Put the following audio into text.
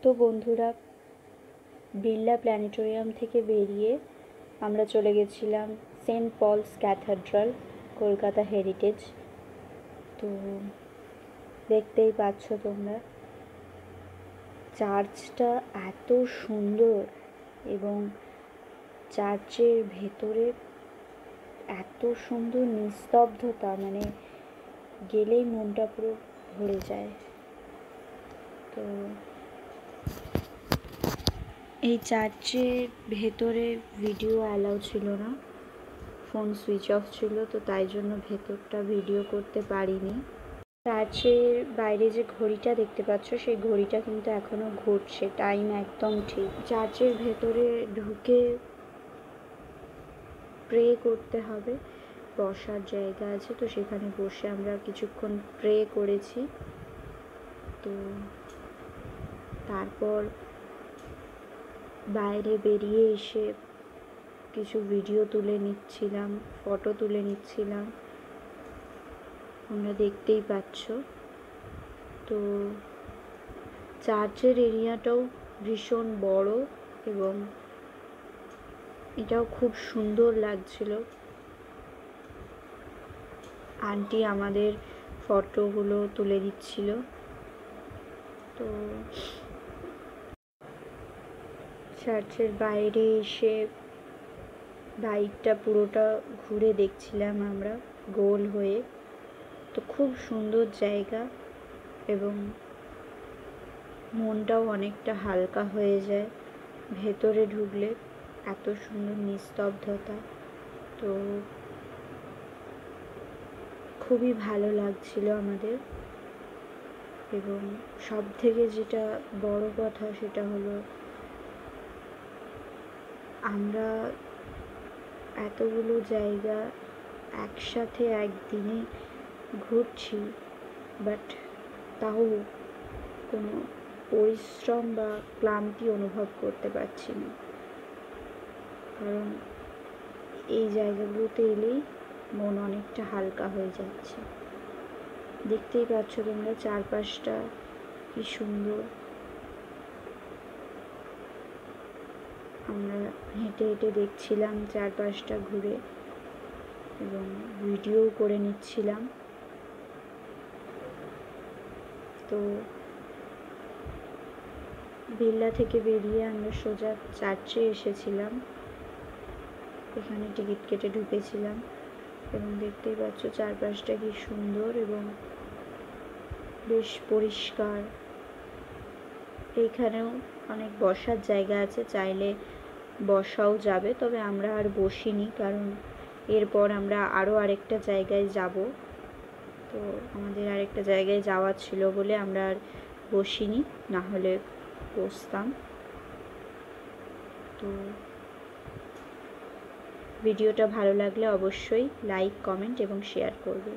তো বন্ধুরা, বিড়লা প্ল্যানেটোরিয়াম থেকে বেরিয়ে আমরা চলে গেছিলাম Saint Paul's cathedral, Kolkata heritage. তো দেখতেই পাচ্ছ তোমরা, চার্চটা এত সুন্দর এবং চার্চের ভেতরে এত সুন্দর নিস্তব্ধতা, মানে গেলেই মনটা পুরো ভরে যায়। তো এই চার্চের ভেতরে ভিডিও অ্যালাউ ছিল না, ফোন সুইচ অফ ছিল, তো তাই জন্য ভেতরটা ভিডিও করতে পারিনি। চার্চের বাইরে যে ঘড়িটা দেখতে পাচ্ছ, সেই ঘড়িটা কিন্তু এখনও ঘুরছে, টাইম একদম ঠিক। চার্চের ভেতরে ঢুকে প্রে করতে হবে, বসার জায়গা আছে, তো সেখানে বসে আমরা কিছুক্ষণ প্রে করেছি। তো তারপর বাইরে বেরিয়ে এসে কিছু ভিডিও তুলে নিচ্ছিলাম, ফটো তুলে নিচ্ছিলাম, তোমরা দেখতেই পাচ্ছ। তো চার্চের এরিয়াটাও ভীষণ বড় এবং এটাও খুব সুন্দর লাগছিল। আন্টি আমাদের ফটোগুলো তুলে দিচ্ছিল। তো চার্চের বাইরে এসে বাইকটা পুরোটা ঘুরে দেখছিলাম আমরা গোল হয়ে। তো খুব সুন্দর জায়গা এবং মনটাও অনেকটা হালকা হয়ে যায় ভেতরে ঢুকলে, এত সুন্দর নিস্তব্ধতা। তো খুবই ভালো লাগছিল আমাদের। এবং সব থেকে যেটা বড় কথা সেটা হলো, আমরা এতগুলো জায়গা একসাথে একদিনে ঘুরছি, বাট তাও কোনো পরিশ্রম বা ক্লান্তি অনুভব করতে পারছি না, কারণ এই জায়গাগুলোতে এলেই মন অনেকটা হালকা হয়ে যাচ্ছে। দেখতেই পাচ্ছ তোমরা চারপাশটা কি সুন্দর। আমরা হেঁটে হেঁটে দেখছিলাম চারপাশটা ঘুরে এবং ভিডিও করে নিচ্ছিলাম। তো বিড়লা থেকে বেরিয়ে আমরা সোজা চার্চে এসেছিলাম, এখানে টিকিট কেটে ঢুকেছিলাম এবং দেখতেই পাচ্ছ চারপাশটা কি সুন্দর এবং বেশ পরিষ্কার। এইখানেও অনেক বসার জায়গা আছে, চাইলে বসাও যাবে, তবে আমরা আর বসিনি, কারণ এরপর আমরা আরও আরেকটা জায়গায় যাব। তো আমাদের আরেকটা জায়গায় যাওয়া ছিল বলে আমরা আর বসিনি, না হলে বসতাম। তো ভিডিওটা ভালো লাগলে অবশ্যই লাইক, কমেন্ট এবং শেয়ার করবে।